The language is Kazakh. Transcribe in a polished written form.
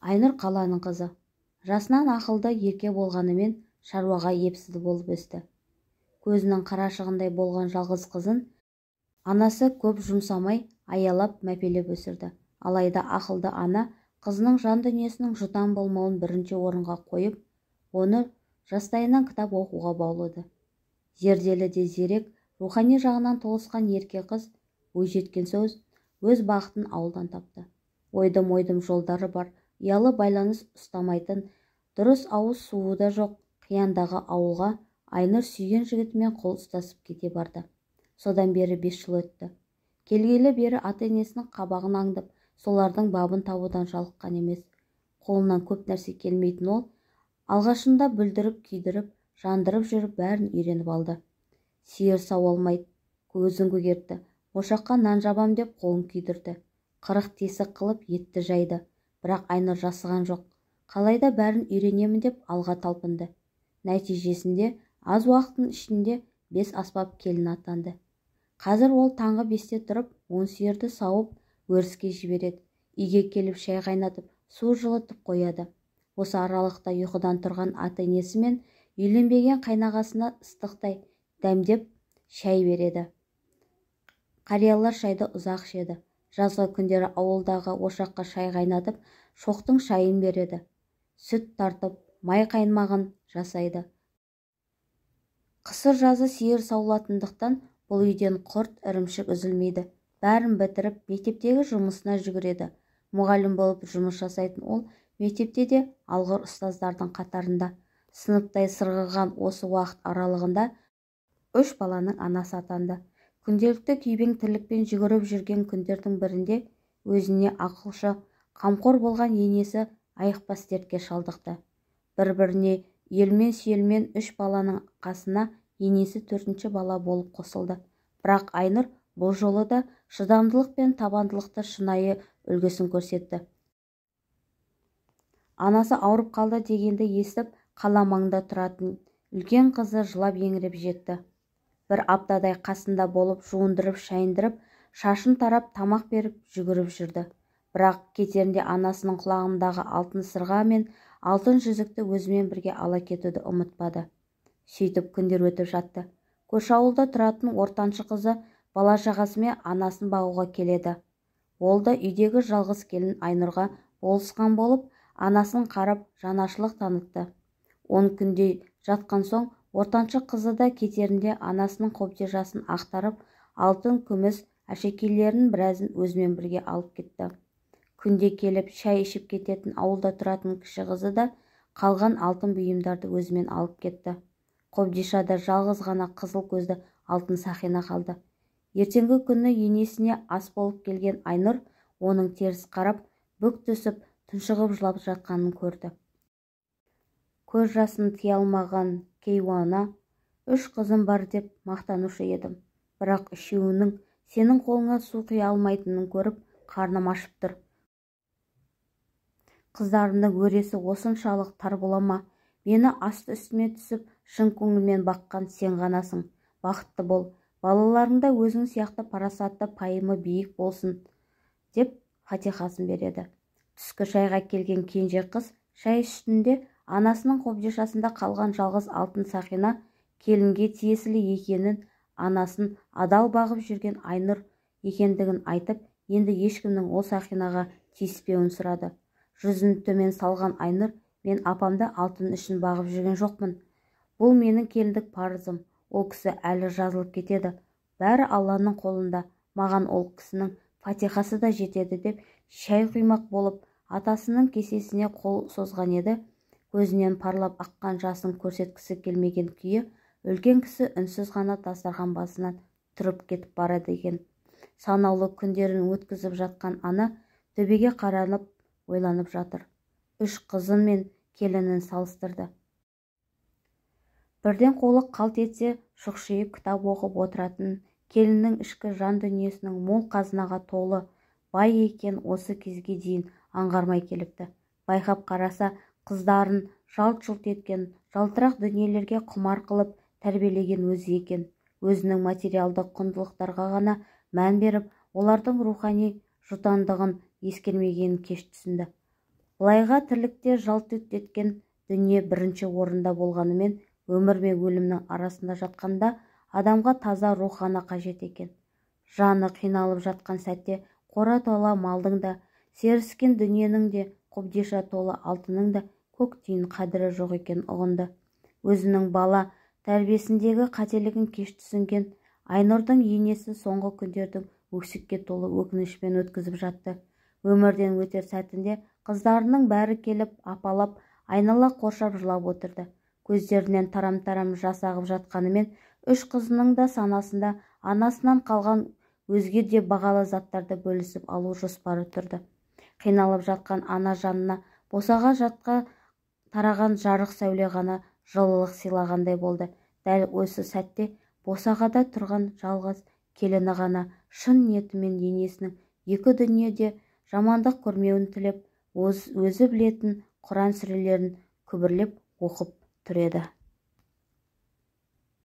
Айнұр қаланың қызы. Жасынан ақылды, ерке болғанымен шаруаға епсіз болып өсті. Көзінің қарашығындай болған жалғыз қызын анасы көп жұмсамай аялап мәпелеп өсірді. Алайда ақылды ана қызының жан дүниесінің жұтаң болмауын бірінші орынға қойып, оны жастайынан кітап оқуға баулыды. Зерделі де зерек, рухани жағынан толысқан ерке қыз бойжеткен сөз өз бақытын ауылдан тапты. Ойдым-ойдым жолдары бар, ұялы байланыс ұстамайтын, дұрыс ауыз суы да жоқ қияндағы ауылға Айнұр сүйген жігітімен қол ұстасып кете барды. Содан бері 5 жыл өтті. Келгелі бері ата-енесінің қабағын аңдып, солардың бабын табудан жалыққан емес. Қолынан көп нәрсе келмейтін ол, алғашында бүлдіріп, күйдіріп, жандырып жүріп бәрін үйреніп алды. Сиыр сауалмайды, көзін көгертті, ошаққа нан жабам деп қолын күйдірді. Қырық тесік қылып етті жайды. Бірақ Айнұр жасыған жоқ. Қалайда бәрін үйренемін деп алға талпынды. Нәтижесінде аз уақыттың ішінде 5 аспап келін атанды. Қазір ол таңғы 5-те тұрып, 10 сиырды сауып, өріске жібереді. Үйге келіп шай қайнатып, су жылытып қояды. Осы аралықта ұйқыдан тұрған ата-енесі мен үйленбеген қайнағасына ыстықтай дәмдеп шай береді. Қариялар шайды ұзақ ішеді. Жазғы күндері ауылдағы ошаққа шай қайнатып, шоқтың шайын береді. Сүт тартып, май қайнамағын жасайды. Қысы жазы сиыр саулатындықтан бұл үйден құрт, ірімшік үзілмейді. Бәрін бітіріп, мектептегі жұмысына жүгіреді. Мұғалім болып жұмыс жасайтын ол, мектепте де алғыр ұстаздардың қатарында. Сыныптай сырғыған осы уақыт аралығында 3 баланың анасы атанды. Күнделікті күйбең тірлікпен жүгіріп жүрген күндердің бірінде өзіне ақылшы, қамқор болған енесі айықпас дертке шалдықты. Бір-біріне елмен сүйелмен 3 баланың қасына енесі 4-ші бала болып қосылды. Бірақ Айнұр бұл жолы да шыдамдылық пен табандылықты шынайы үлгісін көрсетті. Анасы ауырып қалды дегенді естіп, қала маңда тұратын үлкен қызы жылап еңіреп жетті. Бір аптадай қасында болып, жуындырып, шайындырып, шашын тарап, тамақ беріп, жүгіріп жүрді. Бірақ кетерінде анасының құлағындағы алтын сырға мен алтын жүзікті өзімен бірге ала кетуді ұмытпады. Сөйтіп күндер өтіп жатты. Көрші ауылда тұратын ортаншы қызы бала-шағасымен анасын бағуға келеді. Ол да үйдегі жалғыз келін Айнұрға болысқан болып, анасын қарап жанашырлық танытты. 10 күндей жатқан соң, ортаншы қызы да кетерінде анасының қобдижасын ақтарып, алтын, күміс әшекейлерінің біразын өзімен бірге алып кетті. Күнде келіп шай ішіп кететін ауылда тұратын кіші қызы да қалған алтын бұйымдарды өзімен алып кетті. Қобдишада жалғыз ғана қызыл көзді алтын сақина қалды. Ертеңгі күні енесіне ас болып келген Айнұр оның теріс қарап, бүк түсіп, тұншығып жылап жатқанын көрді. Көз жасын тия алмаған кейуана, 3 қызым бар деп мақтанушы едім. Бірақ үшеуінің сенің қолыңа су құя алмайтынын көріп, қарным ашып тұр. Қыздарымның өресі осыншалық тар бола ма? Мені асты үстіме түсіп, шын көңілмен баққан сен ғанасың. Бақытты бол, балаларыңда өзің сияқты парасатты, пайымы биік болсын, деп фатихасын береді. Түскі шайға келген кенже қыз шай үстінде анасының қобдишасында қалған жалғыз алтын сақина келінге тиесілі екенін, анасын адал бағып жүрген Айнұр екендігін айтып, енді ешкімнің ол сақинаға тиіспеуін сұрады. Жүзін төмен салған Айнұр, мен апамды алтын үшін бағып жүрген жоқпын. Бұл менің келіндік парызым. Ол кісі әлі жазылып кетеді. Бәрі Алланың қолында. Маған ол кісінің фатихасы да жетеді деп шай құймақ болып, атасының кесесіне қол созған еді. Көзінен парлап аққан жасын көрсеткісі келмеген күйі, үлкен кісі үнсіз ғана дастархан басынан тұрып кетіп барады екен. Санаулы күндерін өткізіп жатқан ана төбеге қаранып ойланып жатыр. 3 қызы мен келінін салыстырды. Бірден қолы қалт етсе, шұқшиып кітап оқып отыратын келіннің ішкі жан дүниесінің мол қазынаға толы, бай екен осы кезге дейін аңғармай келіпті. Байқап қараса, қыздарын жалт-жұлт еткен, жалтырақ дүниелерге құмар қылып тәрбиелеген өзі екен. Өзінің материалдық құндылықтарға ғана мән беріп, олардың рухани жұтаңдығын ескермегенін кеш түсінді. былайға тірлікте жалт-жұлт еткен дүние бірінші орында болғанымен, өмір мен өлімнің арасында жатқанда адамға таза рух қана қажет екен. Жаны қиналып жатқан сәтте қора тола малдың да, серіскен дүниенің де, қобдиша толы алтынның да көк тиын қадірі жоқ екен ұғынды. Өзінің бала тәрбиесіндегі қателігін кеш түсінген Айнұрдың енесі соңғы күндердің өксікке толы өкінішпен өткізіп жатты. Өмірден өтер сәтінде қыздарының бәрі келіп апалап, айнала қоршап жылап отырды. Көздерінен тарам-тарам жас ағып жатқанымен, үш қызының да санасында анасынан қалған өзге де бағалы заттарды бөлісіп алу жоспары тұрды. Қиналып жатқан ана жанына босаға жатқа тараған жарық сәуле ғана жылылық сыйлағандай болды. Дәл осы сәтте босағада тұрған жалғыз келіні ғана шын ниетімен енесінің екі дүниеде жамандық көрмеуін тілеп, өзі білетін Құран сүрелерін күбірлеп оқып тұр еді.